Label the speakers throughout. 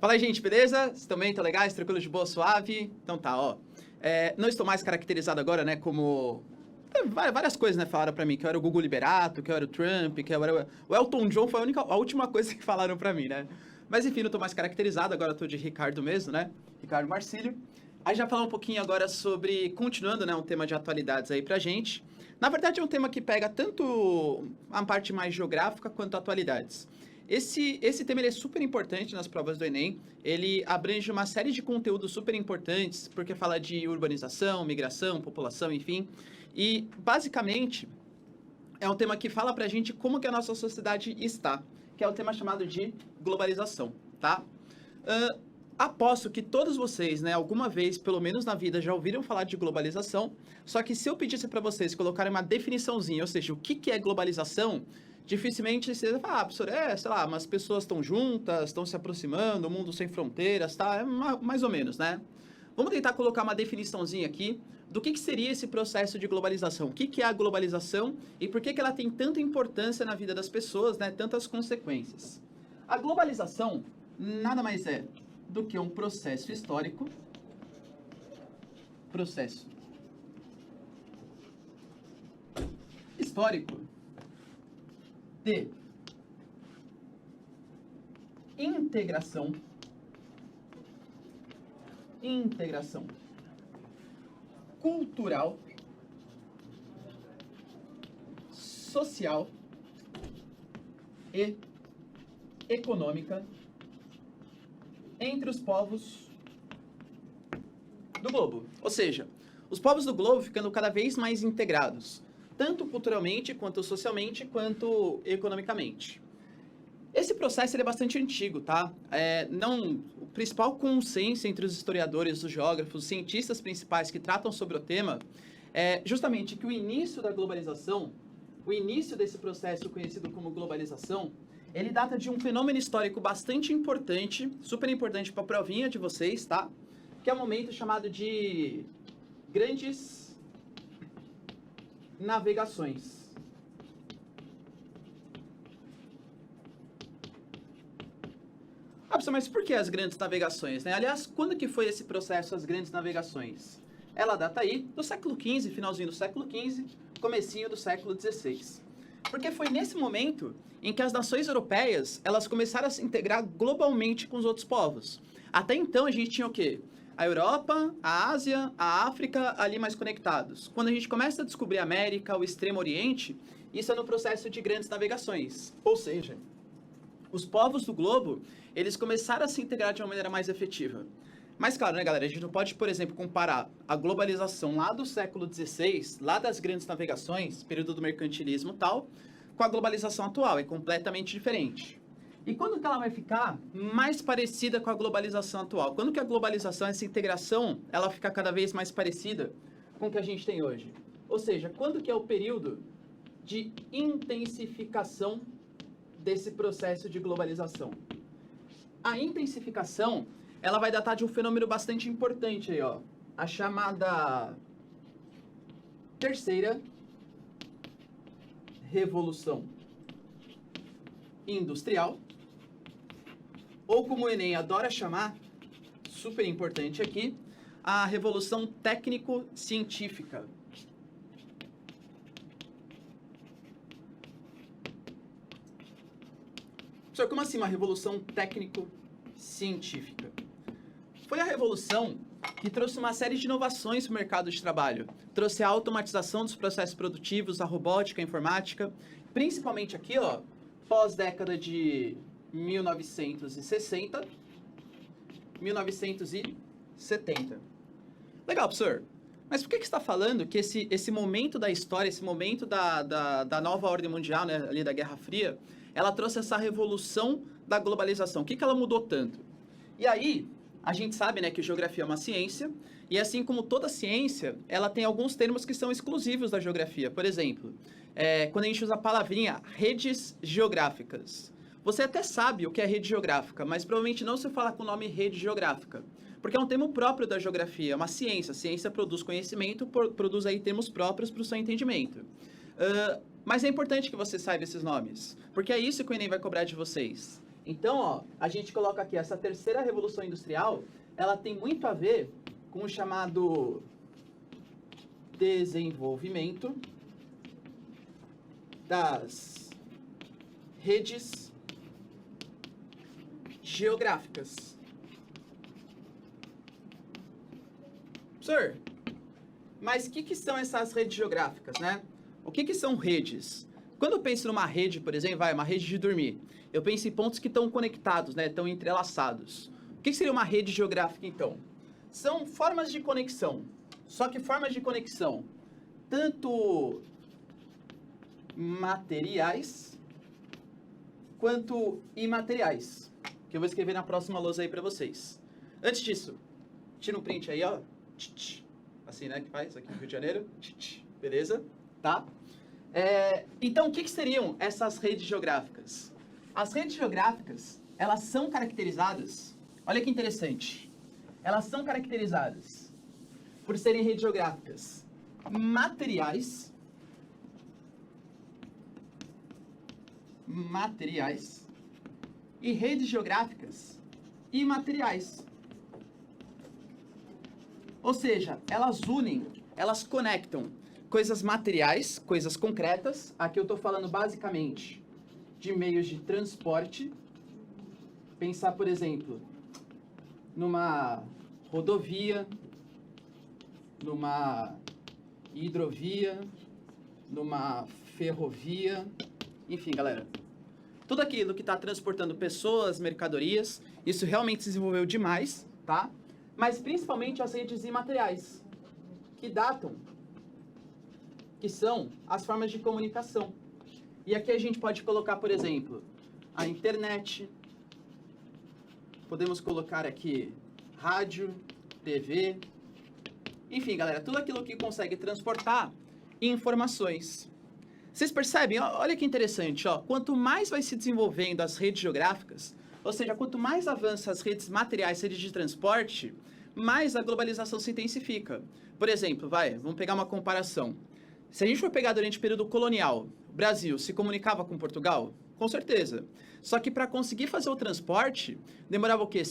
Speaker 1: Fala aí, gente, beleza? Vocês também estão legais? Tranquilo, de boa, suave? Então tá, ó. Não estou mais caracterizado agora, né, como... Várias coisas, né, falaram pra mim, que eu era o Gugu Liberato, que eu era o Trump, que eu era... O Elton John foi a última coisa que falaram pra mim, né? Mas enfim, não tô mais caracterizado, agora eu tô de Ricardo mesmo, né? Ricardo Marcílio. Aí já falar um pouquinho agora sobre, continuando, né, um tema de atualidades aí pra gente. Na verdade, é um tema que pega tanto a parte mais geográfica quanto atualidades. Esse tema ele é super importante nas provas do Enem. Ele abrange uma série de conteúdos super importantes, porque fala de urbanização, migração, população, enfim. E, basicamente, é um tema que fala pra gente como que a nossa sociedade está, que é o tema chamado de globalização, tá? Aposto que todos vocês, né, alguma vez, pelo menos na vida, já ouviram falar de globalização, só que se eu pedisse para vocês colocarem uma definiçãozinha, ou seja, o que é globalização, dificilmente vocês vão falar, professor, sei lá, mas pessoas estão juntas, estão se aproximando, o mundo sem fronteiras, tá? É mais ou menos, né? Vamos tentar colocar uma definiçãozinha aqui do que seria esse processo de globalização. O que é a globalização e por que ela tem tanta importância na vida das pessoas, né? Tantas consequências. A globalização nada mais é do que um processo histórico, de integração cultural, social e econômica entre os povos do globo. Ou seja, os povos do globo ficando cada vez mais integrados, tanto culturalmente, quanto socialmente, quanto economicamente. Esse processo ele é bastante antigo, tá? O principal consenso entre os historiadores, os geógrafos, os cientistas principais que tratam sobre o tema é justamente que o início da globalização, o início desse processo conhecido como globalização, ele data de um fenômeno histórico bastante importante, super importante para a provinha de vocês, tá? Que é um momento chamado de grandes navegações. Mas por que as grandes navegações, né? Aliás, quando que foi esse processo, as grandes navegações? Ela data aí do século XV, finalzinho do século XV, comecinho do século XVI. Porque foi nesse momento em que as nações europeias, elas começaram a se integrar globalmente com os outros povos. Até então a gente tinha o quê? A Europa, a Ásia, a África ali mais conectados. Quando a gente começa a descobrir a América, o Extremo Oriente, isso é no processo de grandes navegações. Ou seja, os povos do globo, eles começaram a se integrar de uma maneira mais efetiva. Mas claro, né, galera, a gente não pode, por exemplo, comparar a globalização lá do século XVI, lá das grandes navegações, período do mercantilismo e tal, com a globalização atual, é completamente diferente. E quando que ela vai ficar mais parecida com a globalização atual? Quando que a globalização, essa integração, ela fica cada vez mais parecida com o que a gente tem hoje? Ou seja, quando que é o período de intensificação desse processo de globalização? A intensificação, ela vai datar de um fenômeno bastante importante aí, ó. A chamada terceira revolução industrial, ou como o Enem adora chamar, super importante aqui, a revolução técnico-científica. Só como assim uma revolução técnico-científica? Foi a revolução que trouxe uma série de inovações para o mercado de trabalho. Trouxe a automatização dos processos produtivos, a robótica, a informática, principalmente aqui, ó, pós-década de 1960, 1970. Legal, professor. Mas por que você está falando que esse momento da história, esse momento da nova ordem mundial, né, ali da Guerra Fria, ela trouxe essa revolução da globalização? O que ela mudou tanto? E aí, a gente sabe, né, que geografia é uma ciência, e assim como toda ciência, ela tem alguns termos que são exclusivos da geografia. Por exemplo, quando a gente usa a palavrinha redes geográficas. Você até sabe o que é rede geográfica, mas provavelmente não se fala com o nome rede geográfica, porque é um termo próprio da geografia, é uma ciência. A ciência produz conhecimento, produz aí termos próprios para o seu entendimento. Mas é importante que você saiba esses nomes, porque é isso que o Enem vai cobrar de vocês. Então, ó, a gente coloca aqui, essa terceira revolução industrial, ela tem muito a ver com o chamado desenvolvimento das redes geográficas. Professor, mas o que são essas redes geográficas, né? O que são redes? Quando eu penso numa rede, por exemplo, uma rede de dormir, eu penso em pontos que estão conectados, né? Estão entrelaçados. O que seria uma rede geográfica, então? São formas de conexão. Só que formas de conexão tanto materiais quanto imateriais, que eu vou escrever na próxima lousa aí para vocês. Antes disso, tira um print aí, ó. Assim, né, que faz aqui no Rio de Janeiro. Beleza? Tá? Então, o que seriam essas redes geográficas? As redes geográficas, elas são caracterizadas, olha que interessante, elas são caracterizadas por serem redes geográficas materiais e redes geográficas imateriais. Ou seja, elas unem, elas conectam coisas materiais, coisas concretas. Aqui eu estou falando basicamente de meios de transporte. Pensar, por exemplo, numa rodovia, numa hidrovia, numa ferrovia, enfim, galera. Tudo aquilo que está transportando pessoas, mercadorias, isso realmente se desenvolveu demais, tá? Mas principalmente as redes imateriais, que datam, que são as formas de comunicação. E aqui a gente pode colocar, por exemplo, a internet, podemos colocar aqui rádio, TV, enfim, galera, tudo aquilo que consegue transportar informações. Vocês percebem? Olha que interessante, ó. Quanto mais vai se desenvolvendo as redes geográficas, ou seja, quanto mais avança as redes materiais, redes de transporte, mais a globalização se intensifica. Por exemplo, vamos pegar uma comparação. Se a gente for pegar durante o período colonial, o Brasil se comunicava com Portugal? Com certeza. Só que para conseguir fazer o transporte, demorava o quê?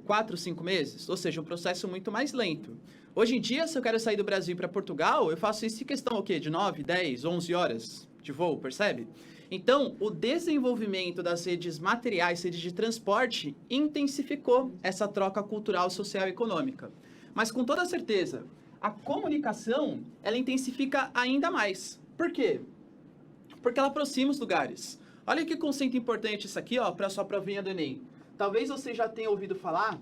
Speaker 1: 4, 5 meses? Ou seja, um processo muito mais lento. Hoje em dia, se eu quero sair do Brasil para Portugal, eu faço isso em questão o quê? De 9, 10, 11 horas de voo, percebe? Então, o desenvolvimento das redes materiais, redes de transporte, intensificou essa troca cultural, social e econômica. Mas com toda certeza, a comunicação, ela intensifica ainda mais. Por quê? Porque ela aproxima os lugares. Olha que conceito importante isso aqui, ó, para a sua provinha do Enem. Talvez você já tenha ouvido falar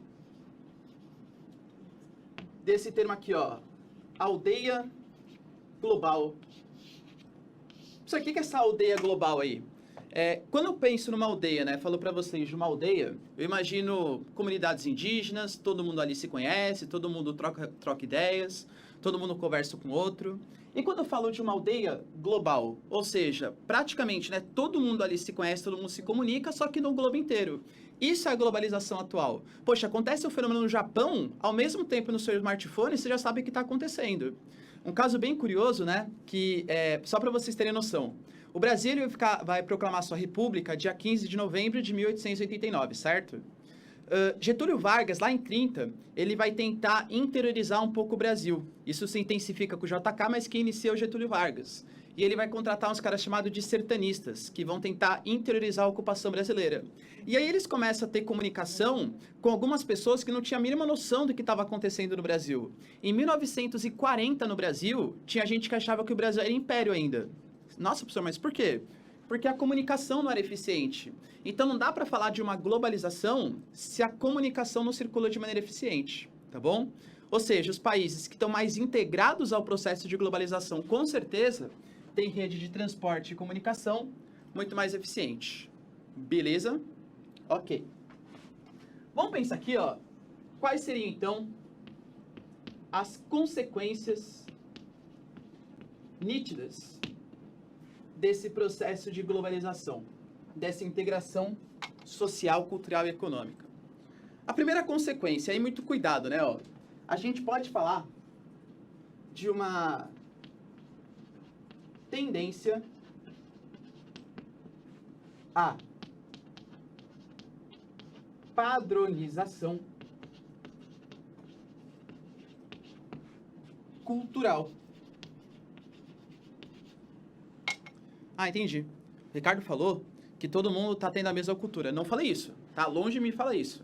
Speaker 1: desse termo aqui, ó, aldeia global. Isso aqui que é essa aldeia global aí? Quando eu penso numa aldeia, né, falo para vocês de uma aldeia, eu imagino comunidades indígenas, todo mundo ali se conhece, todo mundo troca ideias, todo mundo conversa com o outro. E quando eu falo de uma aldeia global, ou seja, praticamente, né, todo mundo ali se conhece, todo mundo se comunica, só que no globo inteiro. Isso é a globalização atual. Poxa, acontece um fenômeno no Japão, ao mesmo tempo no seu smartphone, você já sabe o que está acontecendo. Um caso bem curioso, né, que só para vocês terem noção. O Brasil vai proclamar sua república dia 15 de novembro de 1889, certo? Getúlio Vargas, lá em 30, ele vai tentar interiorizar um pouco o Brasil. Isso se intensifica com o JK, mas quem inicia é o Getúlio Vargas. E ele vai contratar uns caras chamados de sertanistas, que vão tentar interiorizar a ocupação brasileira. E aí eles começam a ter comunicação com algumas pessoas que não tinham a mínima noção do que estava acontecendo no Brasil. Em 1940, no Brasil, tinha gente que achava que o Brasil era império ainda. Nossa, professor, mas por quê? Porque a comunicação não era eficiente. Então não dá para falar de uma globalização se a comunicação não circula de maneira eficiente, tá bom? Ou seja, os países que estão mais integrados ao processo de globalização, com certeza, têm rede de transporte e comunicação muito mais eficiente. Beleza? Ok. Vamos pensar aqui, ó, quais seriam então as consequências nítidas desse processo de globalização, dessa integração social, cultural e econômica. A primeira consequência, aí muito cuidado, né? Ó, a gente pode falar de uma tendência a padronização cultural. Ah, entendi. O Ricardo falou que todo mundo está tendo a mesma cultura. Não falei isso, tá? Longe de mim falar isso.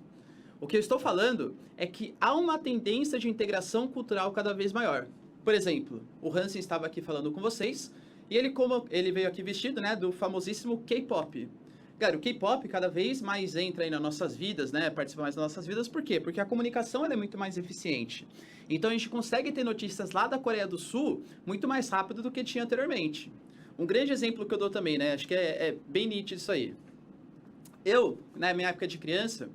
Speaker 1: O que eu estou falando é que há uma tendência de integração cultural cada vez maior. Por exemplo, o Hansen estava aqui falando com vocês e ele veio aqui vestido, né, do famosíssimo K-pop. Cara, o K-pop cada vez mais entra aí nas nossas vidas, né, participa mais das nossas vidas. Por quê? Porque a comunicação ela é muito mais eficiente. Então a gente consegue ter notícias lá da Coreia do Sul muito mais rápido do que tinha anteriormente. Um grande exemplo que eu dou também, né, acho que é bem nítido isso aí. Eu, na minha época de criança,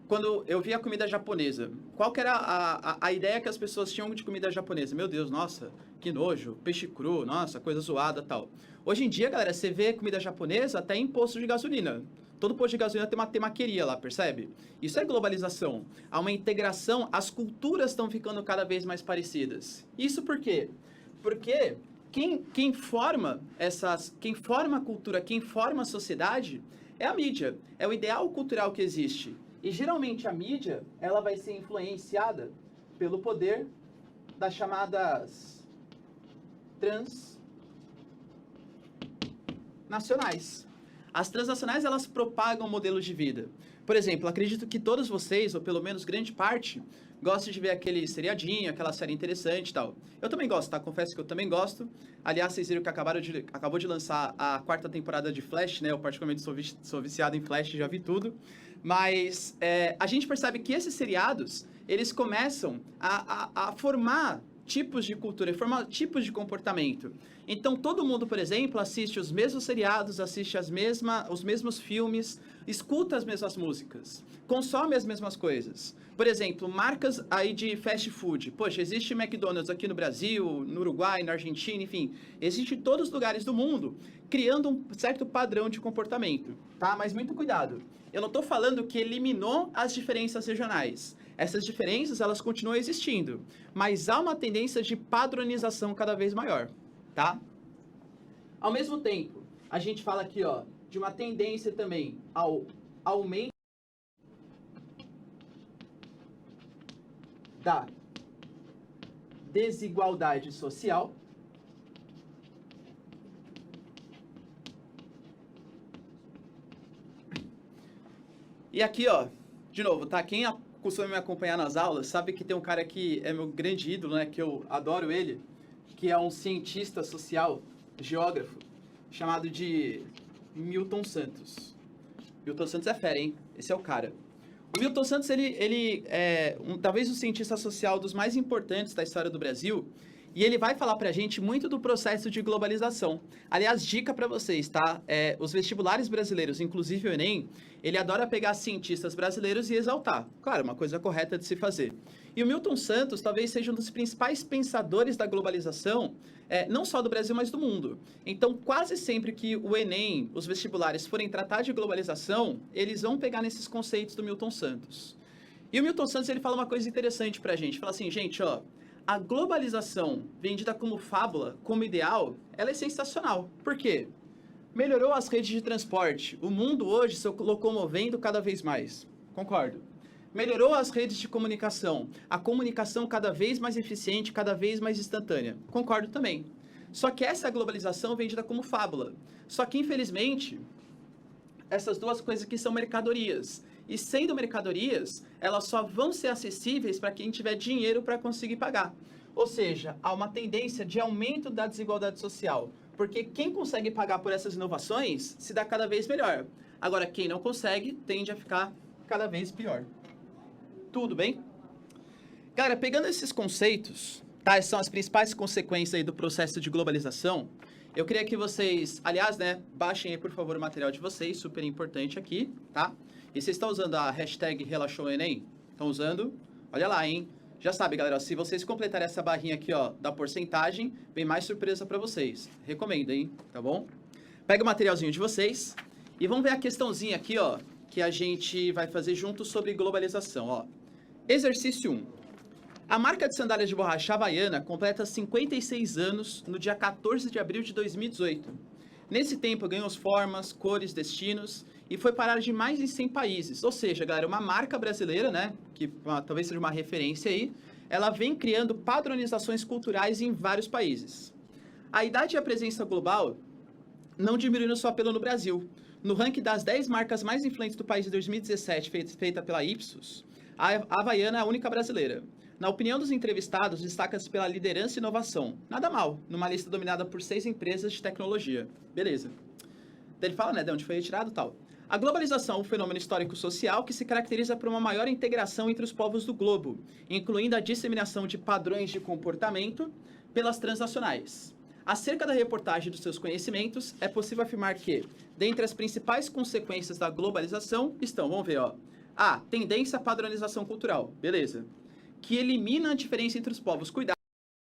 Speaker 1: quando eu via comida japonesa, qual que era a ideia que as pessoas tinham de comida japonesa? Meu Deus, nossa, que nojo, peixe cru, nossa, coisa zoada tal. Hoje em dia, galera, você vê comida japonesa até em posto de gasolina. Todo posto de gasolina tem uma temaqueria lá, percebe? Isso é globalização. Há uma integração, as culturas estão ficando cada vez mais parecidas. Isso por quê? Porque quem forma a cultura, quem forma a sociedade é a mídia, é o ideal cultural que existe. E geralmente a mídia, ela vai ser influenciada pelo poder das chamadas transnacionais. As transnacionais, elas propagam modelos de vida. Por exemplo, acredito que todos vocês, ou pelo menos grande parte, gostam de ver aquele seriadinho, aquela série interessante e tal. Eu também gosto, tá? Confesso que eu também gosto. Aliás, vocês viram que acabou de lançar a 4ª temporada de Flash, né? Eu particularmente sou viciado em Flash, já vi tudo. Mas a gente percebe que esses seriados, eles começam a formar tipos de cultura, formar tipos de comportamento. Então, todo mundo, por exemplo, assiste os mesmos seriados, assiste os mesmos filmes, escuta as mesmas músicas, consome as mesmas coisas. Por exemplo, marcas aí de fast food. Poxa, existe McDonald's aqui no Brasil, no Uruguai, na Argentina, enfim. Existe em todos os lugares do mundo, criando um certo padrão de comportamento, tá? Mas muito cuidado. Eu não estou falando que eliminou as diferenças regionais. Essas diferenças, elas continuam existindo. Mas há uma tendência de padronização cada vez maior, tá? Ao mesmo tempo, a gente fala aqui, ó, de uma tendência também ao aumento da desigualdade social. E aqui, ó, de novo, tá? Quem costuma me acompanhar nas aulas sabe que tem um cara que é meu grande ídolo, né? Que eu adoro ele, que é um cientista social, geógrafo, chamado de Milton Santos. Milton Santos é fera, hein? Esse é o cara. O Milton Santos, ele é talvez o cientista social dos mais importantes da história do Brasil, e ele vai falar pra gente muito do processo de globalização. Aliás, dica pra vocês, tá? Os vestibulares brasileiros, inclusive o Enem, ele adora pegar cientistas brasileiros e exaltar. Claro, uma coisa correta de se fazer. E o Milton Santos talvez seja um dos principais pensadores da globalização, não só do Brasil, mas do mundo. Então, quase sempre que o Enem, os vestibulares, forem tratar de globalização, eles vão pegar nesses conceitos do Milton Santos. E o Milton Santos, ele fala uma coisa interessante pra gente. Fala assim, gente, ó, a globalização, vendida como fábula, como ideal, ela é sensacional. Por quê? Melhorou as redes de transporte. O mundo hoje se locomovendo cada vez mais. Concordo. Melhorou as redes de comunicação. A comunicação cada vez mais eficiente, cada vez mais instantânea. Concordo também. Só que essa globalização vendida como fábula. Só que, infelizmente, essas duas coisas aqui são mercadorias. E sendo mercadorias, elas só vão ser acessíveis para quem tiver dinheiro para conseguir pagar. Ou seja, há uma tendência de aumento da desigualdade social. Porque quem consegue pagar por essas inovações se dá cada vez melhor. Agora, quem não consegue tende a ficar cada vez pior. Tudo bem? Galera, pegando esses conceitos, tá? Essas são as principais consequências aí do processo de globalização. Eu queria que vocês, aliás, né, baixem aí, por favor, o material de vocês, super importante aqui, tá? E vocês estão usando a hashtag RelaxouEnem? Estão usando? Olha lá, hein? Já sabe, galera, se vocês completarem essa barrinha aqui, ó, da porcentagem, vem mais surpresa para vocês. Recomendo, hein? Tá bom? Pega o materialzinho de vocês e vamos ver a questãozinha aqui, ó, que a gente vai fazer junto sobre globalização, ó. Exercício 1. A marca de sandálias de borracha Havaiana completa 56 anos no dia 14 de abril de 2018. Nesse tempo ganhou formas, cores, destinos e foi parar de mais de 100 países. Ou seja, galera, uma marca brasileira, né, que talvez seja uma referência aí, ela vem criando padronizações culturais em vários países. A idade e a presença global não diminuíram seu apelo no Brasil. No ranking das 10 marcas mais influentes do país de 2017, feita pela Ipsos, a Havaiana é a única brasileira. Na opinião dos entrevistados, destaca-se pela liderança e inovação. Nada mal, numa lista dominada por 6 empresas de tecnologia. Beleza. Ele fala, né, de onde foi retirado e tal. A globalização é um fenômeno histórico-social que se caracteriza por uma maior integração entre os povos do globo, incluindo a disseminação de padrões de comportamento pelas transnacionais. Acerca da reportagem dos seus conhecimentos, é possível afirmar que, dentre as principais consequências da globalização, estão, vamos ver, ó. A. Tendência à padronização cultural. Beleza. Que elimina a diferença entre os povos. Cuidado.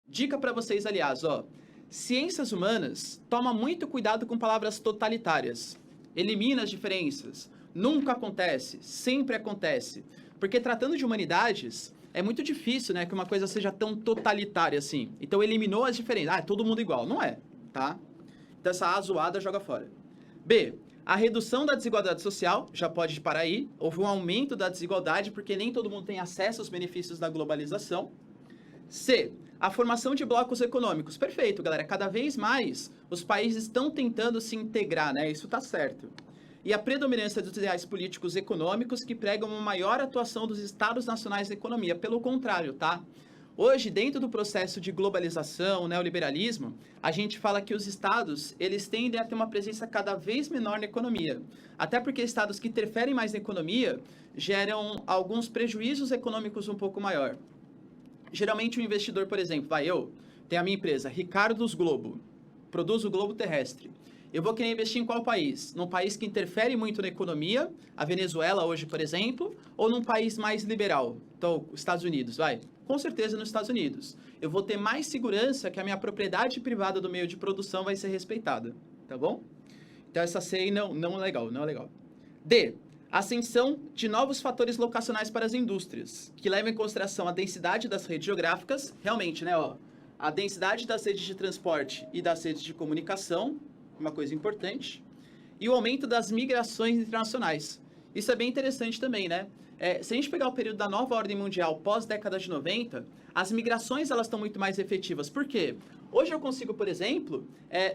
Speaker 1: Dica para vocês, aliás, ó. Ciências humanas toma muito cuidado com palavras totalitárias. Elimina as diferenças. Nunca acontece. Sempre acontece. Porque tratando de humanidades, é muito difícil, né, que uma coisa seja tão totalitária assim. Então, eliminou as diferenças. Ah, é todo mundo igual. Não é, tá? Então, essa A zoada joga fora. B. A redução da desigualdade social, já pode parar aí. Houve um aumento da desigualdade porque nem todo mundo tem acesso aos benefícios da globalização. C. A formação de blocos econômicos. Perfeito, galera. Cada vez mais os países estão tentando se integrar, né? Isso tá certo. E a predominância dos ideais políticos econômicos que pregam uma maior atuação dos estados nacionais na economia. Pelo contrário, tá? Hoje, dentro do processo de globalização, neoliberalismo, a gente fala que os estados, eles tendem a ter uma presença cada vez menor na economia. Até porque estados que interferem mais na economia geram alguns prejuízos econômicos um pouco maior. Geralmente o investidor, por exemplo, eu tenho a minha empresa, Ricardos Globo, produzo o globo terrestre. Eu vou querer investir em qual país? Num país que interfere muito na economia, a Venezuela hoje, por exemplo, ou num país mais liberal? Então, os Estados Unidos, Com certeza nos Estados Unidos. Eu vou ter mais segurança que a minha propriedade privada do meio de produção vai ser respeitada, tá bom? Então, essa C aí não é legal, não é legal. D. Ascensão de novos fatores locacionais para as indústrias, que levam em consideração a densidade das redes geográficas, realmente, né, ó, a densidade das redes de transporte e das redes de comunicação, uma coisa importante, e o aumento das migrações internacionais. Isso é bem interessante também, né? Se a gente pegar o período da nova ordem mundial pós-década de 90, as migrações elas estão muito mais efetivas. Por quê? Hoje eu consigo, por exemplo,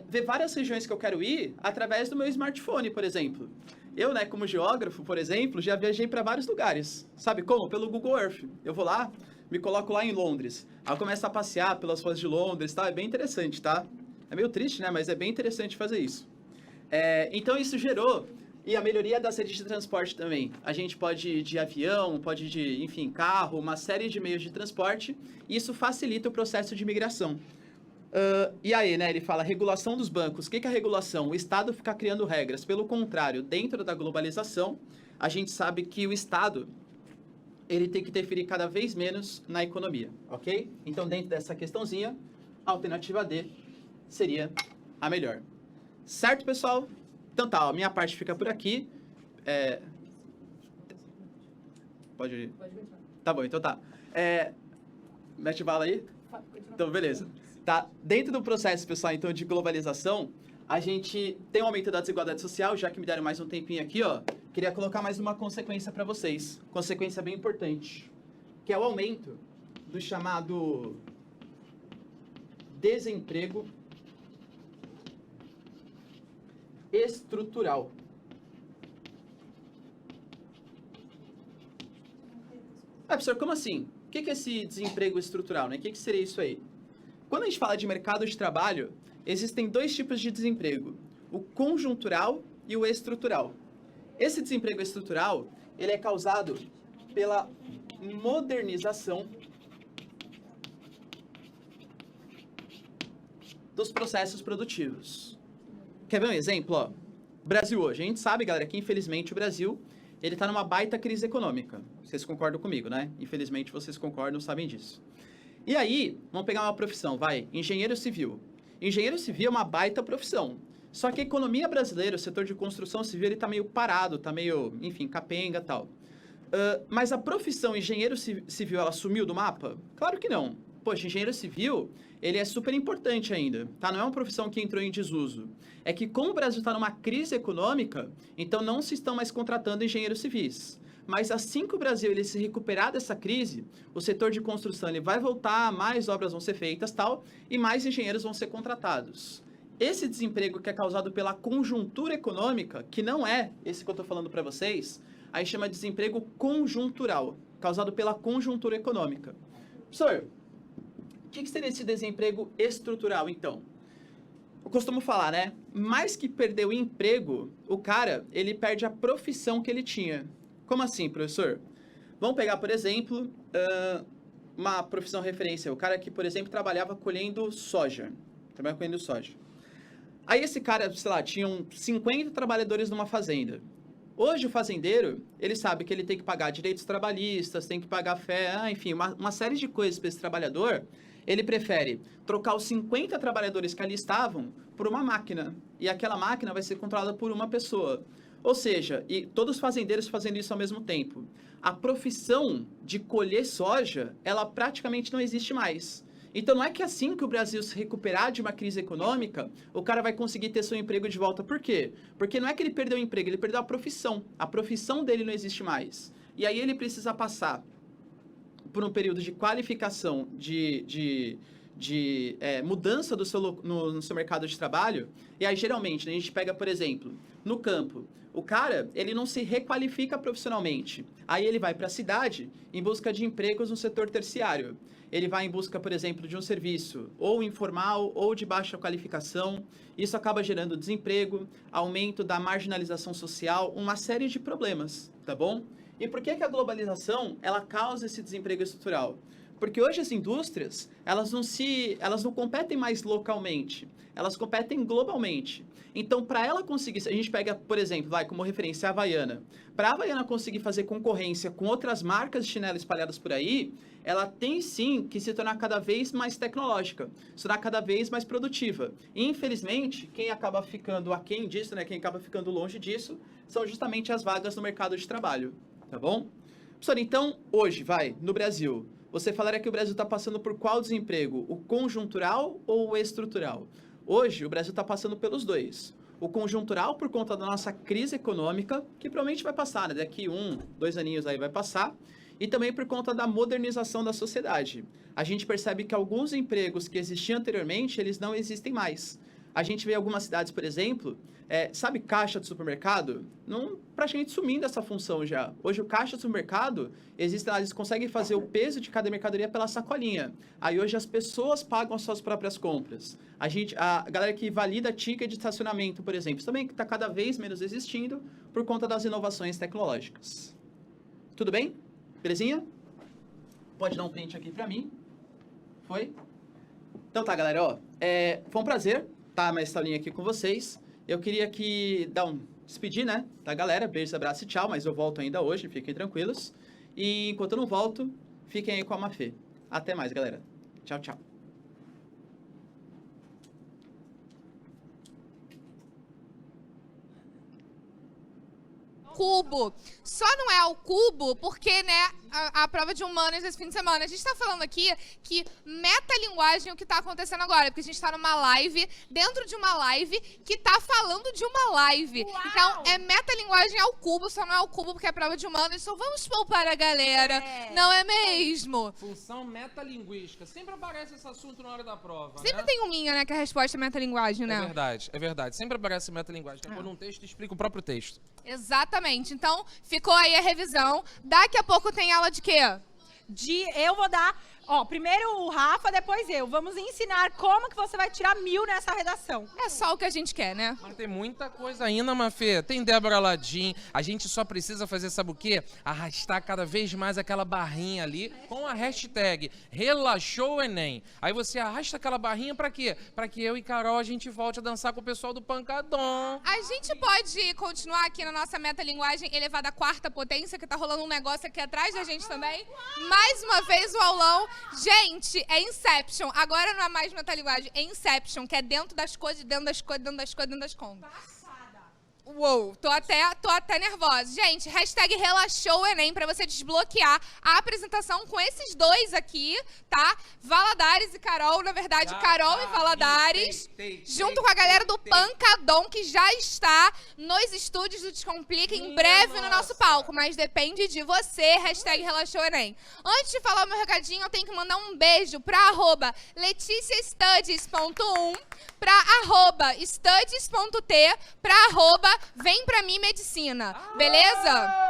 Speaker 1: ver várias regiões que eu quero ir através do meu smartphone, por exemplo. Eu, né, como geógrafo, por exemplo, já viajei para vários lugares. Sabe como? Pelo Google Earth. Eu vou lá, me coloco lá em Londres. Aí eu começo a passear pelas ruas de Londres, tá? É bem interessante, tá? É meio triste, né? Mas é bem interessante fazer isso. Então, isso gerou... E a melhoria das redes de transporte também. A gente pode ir de avião, pode ir de, enfim, carro, uma série de meios de transporte. E isso facilita o processo de migração. E aí, né? Ele fala regulação dos bancos. O que é a regulação? O Estado fica criando regras. Pelo contrário, dentro da globalização, a gente sabe que o Estado ele tem que interferir cada vez menos na economia, ok? Então, dentro dessa questãozinha, a alternativa D seria a melhor. Certo, pessoal? Então tá, a minha parte fica por aqui. Pode ir? Pode ir. Tá bom, então tá. Mete bala aí? Então, beleza. Tá, dentro do processo, pessoal, então, de globalização, a gente tem um aumento da desigualdade social, já que me deram mais um tempinho aqui, ó. Queria colocar mais uma consequência para vocês. Consequência bem importante. Que é o aumento do chamado desemprego estrutural. Professor, como assim? O que é esse desemprego estrutural, né? O que seria isso aí? Quando a gente fala de mercado de trabalho, existem dois tipos de desemprego. O conjuntural e o estrutural. Esse desemprego estrutural, ele é causado pela modernização dos processos produtivos. Quer ver um exemplo? Ó, Brasil hoje. A gente sabe, galera, que infelizmente o Brasil ele está numa baita crise econômica. Vocês concordam comigo, né? Infelizmente vocês concordam, sabem disso. E aí, vamos pegar uma profissão, engenheiro civil. Engenheiro civil é uma baita profissão. Só que a economia brasileira, o setor de construção civil, ele está meio parado, está meio, enfim, capenga e tal. Mas a profissão engenheiro civil, ela sumiu do mapa? Claro que não. poxa, engenheiro civil, ele é super importante ainda, tá? Não é uma profissão que entrou em desuso. É que como o Brasil está numa crise econômica, então não se estão mais contratando engenheiros civis. Mas assim que o Brasil ele se recuperar dessa crise, o setor de construção ele vai voltar, mais obras vão ser feitas, tal, e mais engenheiros vão ser contratados. Esse desemprego que é causado pela conjuntura econômica, que não é esse que eu estou falando para vocês, aí chama de desemprego conjuntural, causado pela conjuntura econômica. Professor, o que seria esse desemprego estrutural, então? Eu costumo falar, né? Mais que perder o emprego, o cara, ele perde a profissão que ele tinha. Como assim, professor? Vamos pegar, por exemplo, uma profissão referência. O cara que, por exemplo, trabalhava colhendo soja. Aí esse cara, sei lá, tinha 50 trabalhadores numa fazenda. Hoje o fazendeiro, ele sabe que ele tem que pagar direitos trabalhistas, tem que pagar enfim, uma série de coisas para esse trabalhador. Ele prefere trocar os 50 trabalhadores que ali estavam por uma máquina. E aquela máquina vai ser controlada por uma pessoa. Ou seja, e todos os fazendeiros fazendo isso ao mesmo tempo. A profissão de colher soja, ela praticamente não existe mais. Então, não é que assim que o Brasil se recuperar de uma crise econômica, o cara vai conseguir ter seu emprego de volta. Por quê? Porque não é que ele perdeu o emprego, ele perdeu a profissão. A profissão dele não existe mais. E aí ele precisa passar por um período de qualificação, de mudança no seu mercado de trabalho. E aí, geralmente, a gente pega, por exemplo, no campo, o cara, ele não se requalifica profissionalmente. Aí ele vai para a cidade em busca de empregos no setor terciário. Ele vai em busca, por exemplo, de um serviço ou informal ou de baixa qualificação. Isso acaba gerando desemprego, aumento da marginalização social, uma série de problemas, tá bom? E por que a globalização, ela causa esse desemprego estrutural? Porque hoje as indústrias, elas não competem mais localmente, elas competem globalmente. Então, para ela conseguir, a gente pega, por exemplo, como referência a Havaiana. Para a Havaiana conseguir fazer concorrência com outras marcas de chinelo espalhadas por aí, ela tem sim que se tornar cada vez mais tecnológica, se tornar cada vez mais produtiva. E, infelizmente, quem acaba ficando aquém disso, né, quem acaba ficando longe disso, são justamente as vagas no mercado de trabalho, tá bom? Professor, então, hoje, no Brasil, você falaria que o Brasil está passando por qual desemprego? O conjuntural ou o estrutural? Hoje, o Brasil está passando pelos dois. O conjuntural por conta da nossa crise econômica, que provavelmente vai passar, né? Daqui 2 aninhos aí vai passar. E também por conta da modernização da sociedade. A gente percebe que alguns empregos que existiam anteriormente, eles não existem mais. A gente vê algumas cidades, por exemplo, sabe caixa de supermercado? Não, praticamente sumindo essa função já. Hoje o caixa de supermercado, eles conseguem fazer o peso de cada mercadoria pela sacolinha. Aí hoje as pessoas pagam as suas próprias compras. A galera que valida ticket de estacionamento, por exemplo, isso também está cada vez menos existindo por conta das inovações tecnológicas. Tudo bem? Belezinha? Pode dar um print aqui pra mim. Foi? Então tá, galera, foi um prazer estar nessa aulinha aqui com vocês. Eu queria despedir, né, da galera. Beijos, abraço e tchau, mas eu volto ainda hoje, fiquem tranquilos. E enquanto eu não volto, fiquem aí com a Mafê. Até mais, galera. Tchau, tchau.
Speaker 2: Cubo. Só não é o cubo porque, né, a prova de humanas esse fim de semana. A gente tá falando aqui que metalinguagem é o que tá acontecendo agora, porque a gente tá numa live, dentro de uma live, que tá falando de uma live. Uau! Então, é metalinguagem ao cubo, só não é o cubo porque é prova de humanas, então vamos poupar a galera, não é mesmo?
Speaker 3: Função metalinguística. Sempre aparece esse assunto na hora da prova,
Speaker 2: Sempre tem um minha, né, que a resposta é metalinguagem, né?
Speaker 3: É verdade. Sempre aparece metalinguagem. Então, quando um texto explica o próprio texto.
Speaker 2: Exatamente. Então, ficou aí a revisão. Daqui a pouco tem aula de quê?
Speaker 4: Eu vou dar... primeiro o Rafa, depois eu. Vamos ensinar como que você vai tirar 1000 nessa redação.
Speaker 2: É só o que a gente quer, né?
Speaker 3: Mas tem muita coisa ainda, Mafê. Tem Débora Ladim. A gente só precisa fazer, sabe o quê? Arrastar cada vez mais aquela barrinha ali com a hashtag Relaxou Enem. Aí você arrasta aquela barrinha pra quê? Pra que eu e Carol a gente volte a dançar com o pessoal do Pancadão.
Speaker 2: A gente pode continuar aqui na nossa metalinguagem elevada à 4ª potência, que tá rolando um negócio aqui atrás da gente também. Mais uma vez o aulão. Gente, é Inception. Agora não é mais metalinguagem, é Inception, que é dentro das coisas, dentro das coisas, dentro das coisas, dentro das contas.
Speaker 4: Passada.
Speaker 2: Uou, tô até nervosa. Gente, hashtag relaxou o Enem pra você desbloquear a apresentação com esses dois aqui, tá? Valadares e Carol, na verdade, Carol e Valadares, junto com a galera do Pancadão, que já está nos estúdios do Descomplica, em breve no nosso palco, mas depende de você, hashtag relaxou o Enem. Antes de falar o meu recadinho, eu tenho que mandar um beijo pra @leticiastudies.1, pra @studies.t, pra @vem pra mim medicina, beleza?